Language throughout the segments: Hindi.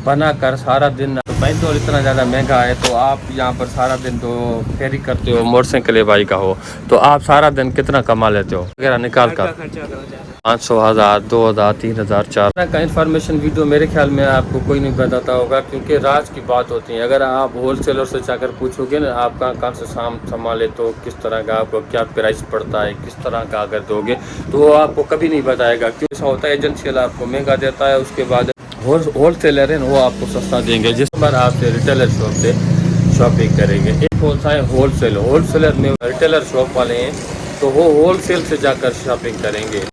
बनाकर सारा दिन पेट्रोल इतना ज़्यादा महंगा है, तो आप यहाँ पर सारा दिन तो फेरी करते हो, मोटरसाइकिल बाई का हो, तो आप सारा दिन कितना कमा लेते हो वगैरह निकाल कर? 500, 1000, 2000, 3000, 4000 का इन्फॉर्मेशन वीडियो मेरे ख्याल में आपको कोई नहीं बताता होगा, क्योंकि राज की बात होती है। अगर आप होल सेलर से जाकर पूछोगे ना आप कहाँ से सामान लेते हो, किस तरह का आपको क्या प्राइस पड़ता है, किस तरह का अगर दोगे तो वो आपको कभी नहीं बताएगा। क्यों ऐसा होता है, एजेंसी वाला आपको महंगा देता है, उसके बाद होल सेलर है वो आपको सस्ता देंगे, जिस पर आपसे रिटेलर शॉप से शॉपिंग करेंगे। एक होता है होल सेलर में रिटेलर शॉप वाले हैं, तो वो होल सेल से जाकर शॉपिंग करेंगे।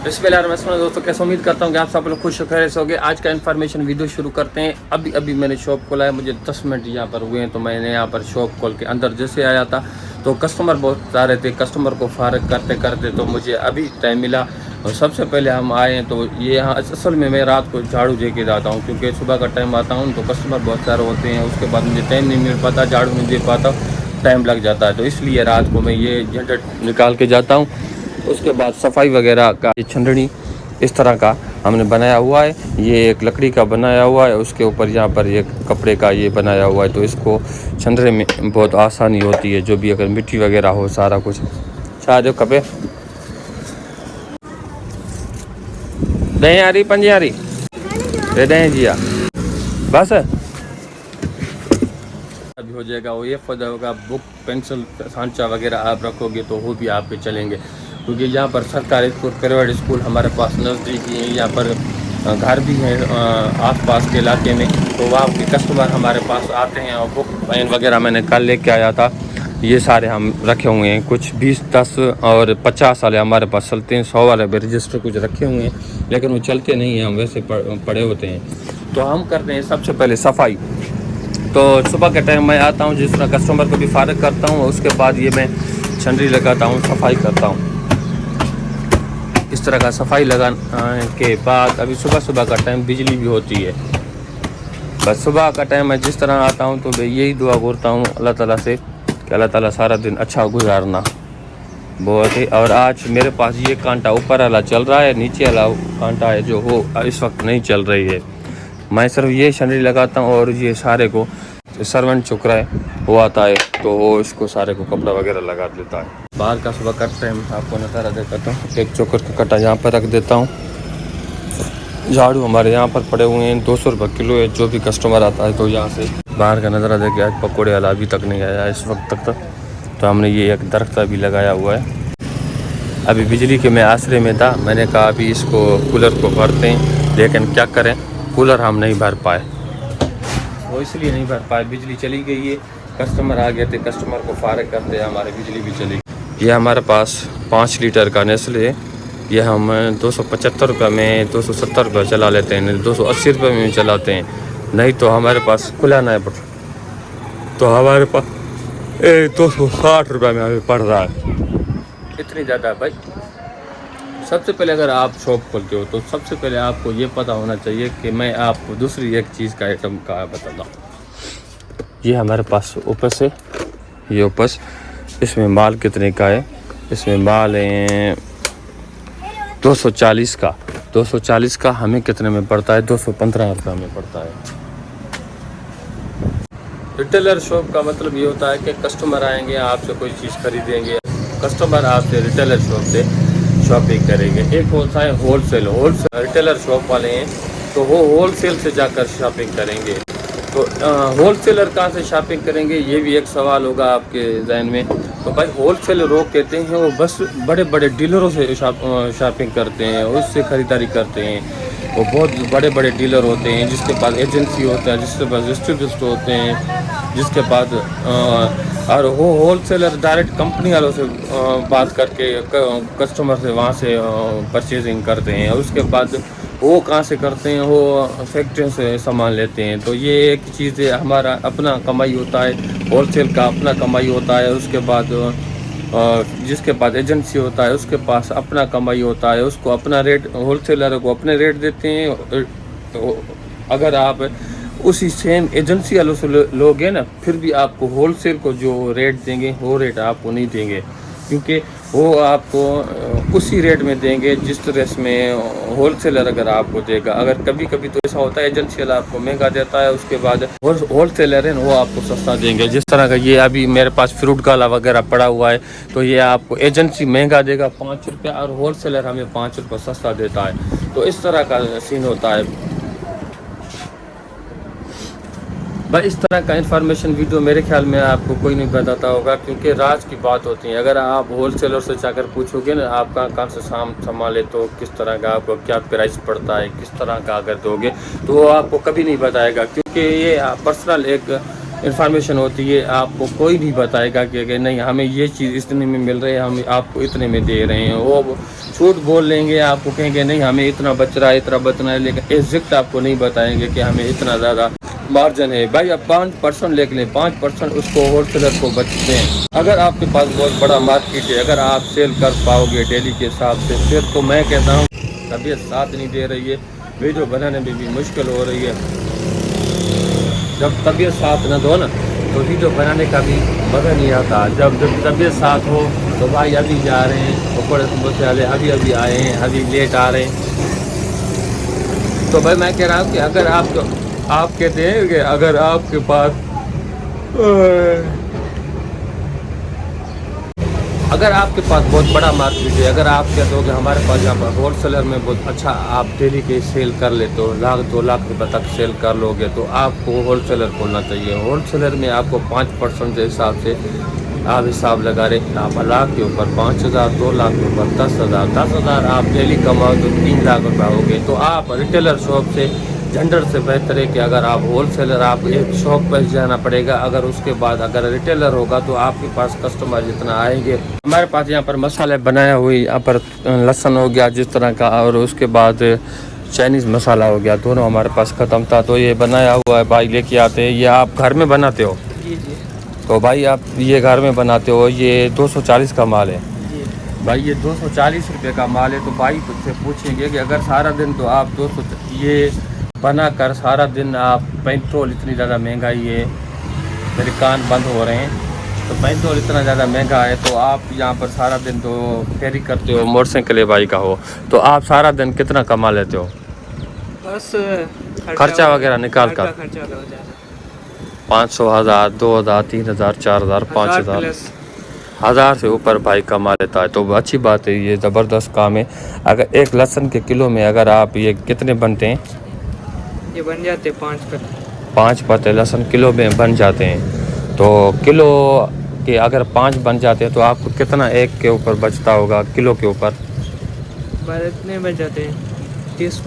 बिस्मिल्लाहिर्रहमानिर्रहीम दोस्तों, कैसे उम्मीद करता हूँ कि आप सब लोग खुश खैरियत से होंगे। आज का इन्फॉर्मेशन वीडियो शुरू करते हैं। अभी मैंने शॉप खोला है, मुझे 10 मिनट यहाँ पर हुए हैं, तो मैंने यहाँ पर शॉप खोल के अंदर जैसे आया था तो कस्टमर बहुत आ रहे थे। कस्टमर को फारग करते करते तो मुझे अभी टाइम मिला, और सबसे पहले हम आए हैं तो ये यहाँ असल में मैं रात को झाड़ू दे के जाता हूँ, क्योंकि सुबह का टाइम आता हूँ तो कस्टमर बहुत सारे होते हैं, उसके बाद मुझे टाइम नहीं मिल पाता, झाड़ू नहीं दे पाता, टाइम लग जाता है, तो इसलिए रात को मैं ये झंझट निकाल के जाता हूँ। उसके बाद सफाई वगैरह का ये छंडनी इस तरह का हमने बनाया हुआ है, ये एक लकड़ी का बनाया हुआ है, उसके ऊपर यहाँ पर एक कपड़े का ये बनाया हुआ है, तो इसको छंडने में बहुत आसानी होती है। जो भी अगर मिट्टी वगैरह हो सारा कुछ छा कपे दही आ रही 5 आ रही दे दें जिया बस अभी हो जाएगा। वो ये फायदा होगा, बुक पेंसिल सांचा वगैरह आप रखोगे तो वो भी आप पे चलेंगे, क्योंकि यहाँ पर सरकारी स्कूल प्राइवेट स्कूल हमारे पास नज़दीक ही है, यहाँ पर घर भी हैं आसपास के इलाके में, तो वहाँ के कस्टमर हमारे पास आते हैं। और बुक पेन वगैरह मैंने कल लेके आया था, ये सारे हम रखे हुए हैं, कुछ 20, 10 और 50 वाले हमारे पास चलते हैं, 100 वाले भी रजिस्टर कुछ रखे हुए हैं, लेकिन वो चलते नहीं हैं, हम वैसे पड़े होते हैं। तो हम करते हैं सबसे पहले सफाई। तो सुबह के टाइम मैं आता हूँ, जिस तरह कस्टमर को भी फारग करता हूँ, उसके बाद ये मैं छंडरी लगाता हूँ, सफाई करता हूँ। इस तरह का सफाई लगाने के बाद अभी सुबह का टाइम बिजली भी होती है, बस सुबह का टाइम मैं जिस तरह आता हूँ तो मैं यही दुआ करता हूँ अल्लाह ताला से कि अल्लाह ताला सारा दिन अच्छा गुजारना बहुत ही। और आज मेरे पास ये कांटा ऊपर वाला चल रहा है, नीचे वाला कांटा है जो हो इस वक्त नहीं चल रही है। मैं सिर्फ ये छंडरी लगाता हूँ, और ये सारे को सर्वेंट चुकरा है वो आता है तो वो इसको सारे को कपड़ा वगैरह लगा देता है। बाहर का सुबह कट टाइम आपको नज़ारा देता हूँ। एक चोकर का कट्टा यहाँ पर रख देता हूँ। झाड़ू हमारे यहाँ पर पड़े हुए हैं, 200 रुपये किलो है, जो भी कस्टमर आता है तो यहाँ से बाहर का नज़ारा दे के। आज पकौड़े वाला अभी तक नहीं आया इस वक्त तक, तो हमने ये एक दरख्त भी लगाया हुआ है। अभी बिजली के मैं आसरे में था, मैंने कहा अभी इसको कूलर को भरते हैं, लेकिन क्या करें कूलर हम नहीं भर पाए, वो इसलिए नहीं भर पाए, बिजली चली गई है, कस्टमर आ गए थे, कस्टमर को फारग करते हैं हमारे बिजली भी चली गई। ये हमारे पास 5 लीटर का नेस्ले है, ये हम 275 रुपये में 270 रुपये चला लेते हैं, 280 रुपये में चलाते हैं, नहीं तो हमारे पास खुला नहीं पड़, तो हमारे पास 260 रुपये में हमें पड़ रहा है। इतनी ज़्यादा भाई। सबसे पहले अगर आप शॉप खोलते हो तो सबसे पहले आपको ये पता होना चाहिए कि मैं आपको दूसरी एक चीज़ का आइटम का बताता हूँ। ये हमारे पास उपस है, ये उपस, इसमें माल कितने का है, इसमें माल है 240 का। 240 का हमें कितने में पड़ता है, 215 रुपये में पड़ता है। रिटेलर शॉप का मतलब ये होता है कि कस्टमर आएंगे आपसे कोई चीज़ खरीदेंगे, कस्टमर आपसे रिटेलर शॉप से शॉपिंग करेंगे। एक होता है होलसेल रिटेलर शॉप वाले हैं तो वो होलसेल से जाकर शॉपिंग करेंगे। तो होलसेलर कहाँ से शॉपिंग करेंगे, ये भी एक सवाल होगा आपके जहन में। तो भाई होलसेल लोग कहते हैं वो बस बड़े बड़े डीलरों से शॉपिंग करते हैं, उससे ख़रीदारी करते हैं। वो बहुत बड़े बड़े डीलर होते हैं, जिसके पास एजेंसी होता है, जिसके पास डिस्ट्रीब्यूटर होते हैं, जिसके पास और वो होलसेलर डायरेक्ट कंपनी वालों से बात करके कस्टमर से वहाँ से परचेजिंग करते हैं। और उसके बाद वो कहाँ से करते हैं, वो फैक्ट्री से सामान लेते हैं। तो ये एक चीज़ है, हमारा अपना कमाई होता है, होलसेल का अपना कमाई होता है। उसके बाद जिसके पास एजेंसी होता है उसके पास अपना कमाई होता है, उसको अपना रेट, होलसेलर को अपने रेट देते हैं। तो अगर आप उसी सेम एजेंसी वालों से लोगे ना, फिर भी आपको होलसेल को जो रेट देंगे वो रेट आपको नहीं देंगे, क्योंकि वो आपको उसी रेट में देंगे जिस तरह में होलसेलर अगर आपको देगा। अगर कभी कभी तो ऐसा होता है एजेंसी वाला आपको महंगा देता है, उसके बाद होलसेलर है वो आपको सस्ता देंगे। जिस तरह का ये अभी मेरे पास फ्रूट गाला वगैरह पड़ा हुआ है, तो ये आपको एजेंसी महंगा देगा 5 रुपया और होलसेलर हमें 5 रुपये सस्ता देता है। तो इस तरह का सीन होता है भाई। इस तरह का इन्फॉर्मेशन वीडियो मेरे ख्याल में आपको कोई नहीं बताता होगा, क्योंकि राज की बात होती है। अगर आप होलसेलर से जाकर पूछोगे ना आप कहाँ से संभाले, तो किस तरह का आपको क्या प्राइस पड़ता है, किस तरह का अगर दोगे, तो वो आपको कभी नहीं बताएगा, क्योंकि ये पर्सनल एक इन्फॉर्मेशन होती है। आपको कोई नहीं बताएगा कि नहीं हमें ये चीज़ इतने में मिल रही है, हम आपको इतने में दे रहे हैं। वो झूठ बोल लेंगे, आपको कहेंगे नहीं हमें इतना बच रहा है, इतना बचना है, लेकिन एग्जैक्ट आपको नहीं बताएंगे कि हमें इतना ज़्यादा मार्जिन है। भाई आप 5% लेके लें, 5% उसको होलसेलर को बचते हैं। अगर आपके पास बहुत बड़ा मार्केट है, अगर आप सेल कर पाओगे डेली के हिसाब से, फिर तो मैं कहता हूँ तबीयत साथ नहीं दे रही है, वीडियो बनाने में भी मुश्किल हो रही है। जब तबीयत साथ न दो ना तो वीडियो बनाने का भी मज़ा नहीं आता। जब तबीयत साथ हो तो भाई अभी जा रहे हैं पकौड़े समोसे वाले, अभी अभी आए हैं, अभी लेट आ रहे हैं। तो भाई मैं कह रहा हूँ कि अगर आप कहते हैं कि अगर आपके पास बहुत बड़ा मार्केट है, अगर आप कहते हो कि हमारे पास यहाँ पर होलसेलर में बहुत अच्छा आप डेली के सेल कर लेते हो, 1-2 लाख रुपए तक सेल कर लोगे, तो आपको होलसेलर खोलना चाहिए। होलसेलर में आपको 5% के हिसाब से आप हिसाब लगा रहे, आप लाख के ऊपर 5,000, 2 लाख के ऊपर 10,000 आप डेली कमाओ तो 3 लाख रुपये हो गए। तो आप रिटेलर शॉप से जेंडर से बेहतर है कि अगर आप होलसेलर, आप एक शॉप पर जाना पड़ेगा, अगर उसके बाद अगर रिटेलर होगा तो आपके पास कस्टमर जितना आएंगे। हमारे पास यहाँ पर मसाले बनाया हुए, यहाँ पर लहसुन हो गया जिस तरह का, और उसके बाद चाइनीज़ मसाला हो गया, दोनों हमारे पास ख़त्म था, तो ये बनाया हुआ है भाई लेके आते हैं। ये आप घर में बनाते हो? जी जी। तो भाई आप ये घर में बनाते हो, ये 240 का माल है भाई, ये 240 रुपये का माल है। तो भाई से पूछेंगे कि अगर सारा दिन तो आप 200 ये बना कर सारा दिन आप, पेट्रोल इतनी ज़्यादा महंगाई है, मेरे कान बंद हो रहे हैं, तो पेट्रोल इतना ज़्यादा महंगा है, तो आप यहाँ पर सारा दिन तो फेरी करते हो, मोटरसाइकिल भाई का हो, तो आप सारा दिन कितना कमा लेते हो? बस खर्चा वगैरह निकाल कर 500, 1000, 2000, 3000, 4000, 5000, 1000 से ऊपर भाई कमा लेता है। तो अच्छी बात है, ये ज़बरदस्त काम है। अगर एक लहसुन के किलो में अगर आप ये कितने बनते हैं? ये बन जाते 5 पत्ते लहसुन किलो में बन जाते हैं। तो किलो के अगर 5 बन जाते हैं तो आपको कितना एक के ऊपर बचता होगा किलो के ऊपर? इतने बच जाते हैं 30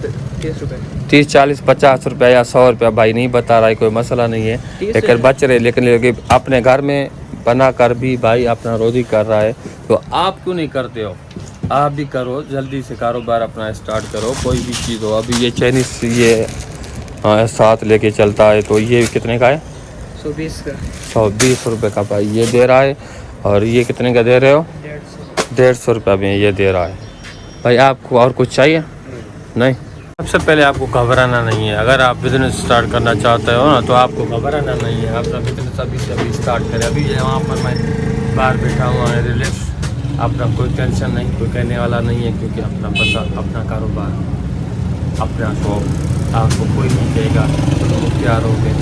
रुपये, 30, 40, 50 रुपये या 100 रुपया, भाई नहीं बता रहा है, कोई मसला नहीं है, लेकिन बच रहे। लेकिन अपने घर में बना कर भी भाई अपना रोजी कर रहा है, तो आप क्यों नहीं करते हो? आप भी करो, जल्दी से कारोबार अपना स्टार्ट करो, कोई भी चीज़ हो। अभी ये चाइनीज़ ये साथ लेके चलता है, तो ये कितने का है? 120 का, 120 रुपये का भाई ये दे रहा है। और ये कितने का दे रहे हो? 150 रुपये में ये दे रहा है। भाई आपको और कुछ चाहिए? नहीं। सबसे पहले आपको घबराना नहीं है। अगर आप बिज़नेस स्टार्ट करना चाहते हो ना, तो आपको घबराना नहीं है। अपना बिज़नेस अभी से अभी स्टार्ट करें। अभी यहाँ पर मैं बाहर बैठा हुआ है, रिलैक्स, अपना कोई टेंशन नहीं, कोई कहने वाला नहीं है, क्योंकि अपना बसा अपना कारोबार, अपना शौक, आपको कोई नहीं कहेगा, तो प्यार हो गए।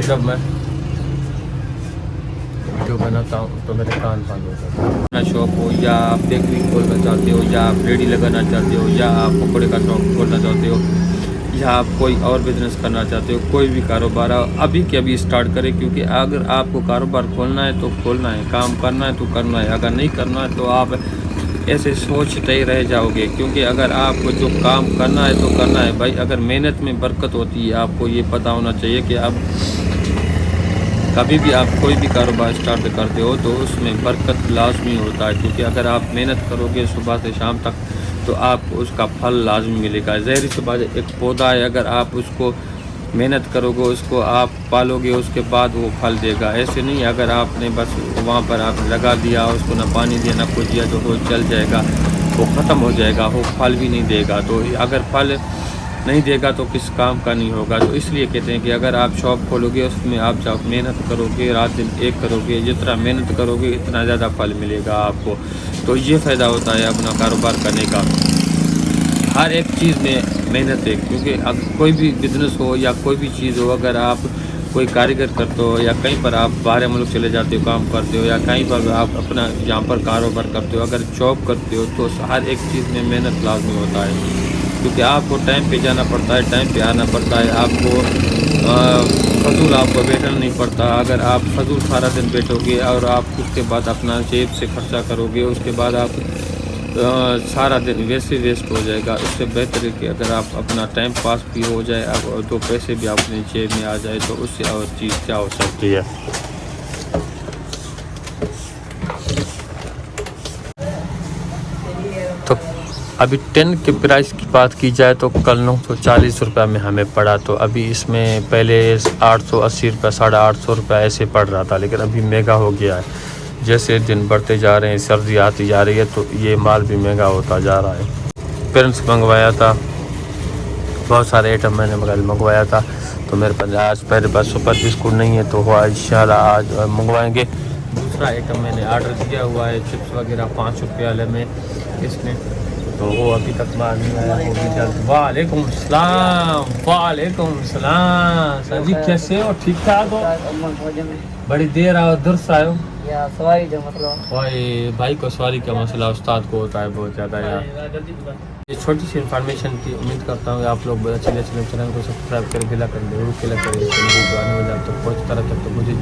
जब मैं वीडियो बनाता हूँ तो मेरे कान बंद हो जाते हैं। अपना शौक हो, या आप बेकरी खोलना चाहते हो, या आप रेडी लगाना चाहते हो, या आप पकौड़े का शौक खोलना चाहते हो, या आप कोई और बिज़नेस करना चाहते हो, कोई भी कारोबार अभी के अभी स्टार्ट करें। क्योंकि अगर आपको कारोबार खोलना है तो खोलना है, काम करना है तो करना है, अगर नहीं करना है तो आप ऐसे सोचते ही रह जाओगे। क्योंकि अगर आपको जो काम करना है तो करना है भाई। अगर मेहनत में बरकत होती है, आपको ये पता होना चाहिए कि आप कभी भी आप कोई भी कारोबार स्टार्ट करते हो तो उसमें बरकत लाजमी होता है। क्योंकि अगर आप मेहनत करोगे सुबह से शाम तक तो आपको उसका फल लाजमी मिलेगा। ज़हरी सी बात है, एक पौधा है, अगर आप उसको मेहनत करोगे, उसको आप पालोगे, उसके बाद वो फल देगा। ऐसे नहीं अगर आपने बस वहाँ पर आप लगा दिया, उसको ना पानी दिया ना कुछ दिया, तो वो चल जाएगा, वो ख़त्म हो जाएगा, वो फल भी नहीं देगा। तो अगर फल नहीं देगा तो किस काम का नहीं होगा। तो इसलिए कहते हैं कि अगर आप शॉप खोलोगे उसमें आप जब मेहनत करोगे, रात दिन एक करोगे, जितना मेहनत करोगे इतना ज़्यादा फल मिलेगा आपको। तो ये फ़ायदा होता है अपना कारोबार करने का। हर एक चीज़ में मेहनत है, क्योंकि अगर कोई भी बिज़नेस हो या कोई भी चीज़ हो, अगर आप कोई कारीगर करते हो या कहीं पर आप बाहर मुल्क चले जाते हो काम करते हो या कहीं पर आप अपना यहाँ पर कारोबार करते हो, अगर जॉब करते हो तो हर एक चीज़ में मेहनत लाजमी होता है, क्योंकि आपको टाइम पे जाना पड़ता है, टाइम पे आना पड़ता है, आपको फजूल आपको बैठना नहीं पड़ता। अगर आप फजूल सारा दिन बैठोगे और आप उसके बाद अपना जेब से खर्चा करोगे, उसके बाद आप सारा दिन वैसे वेस्ट हो जाएगा। उससे बेहतर है कि अगर आप अपना टाइम पास भी हो जाए अब तो पैसे भी अपने जेब में आ जाए, तो उससे और चीज़ क्या हो सकती है। तो अभी 10 के प्राइस की बात की जाए तो कल 940 रुपये में हमें पड़ा। तो अभी इसमें पहले 880 रुपये, 850 रुपये ऐसे पड़ रहा था, लेकिन अभी महंगा हो गया है। जैसे दिन बढ़ते जा रहे हैं, सर्दी आती जा रही है, तो ये माल भी महंगा होता जा रहा है। पेरेंट्स मंगवाया था, बहुत सारे आइटम मैंने मंगवाया था, तो मेरे पास आज मेरे पास सुपर बिस्कुट नहीं है, तो हुआ इंशाल्लाह आज मंगवाएंगे। दूसरा आइटम मैंने ऑर्डर किया हुआ है, चिप्स वगैरह 5 रुपये वाले में इसमें, तो वो अभी तक बाहर नहीं आया, वो भी जल्द। वालेकुम सलाम, वालेकुम सलाम। सर जी कैसे हो? ठीक ठाक हो? बड़ी देर आओ, दुरुस्त आयो। या सवारी का मसला, भाई को सवारी का मसला उस्ताद को होता है बहुत ज़्यादा यार। ये छोटी सी इन्फॉर्मेशन थी, उम्मीद करता हूँ आप लोग अच्छे चैनल को सब्सक्राइब कर बेल आइकन जरूर क्लिक करें, आने वाले आप तक पहुँचता रहे। तब तक मुझे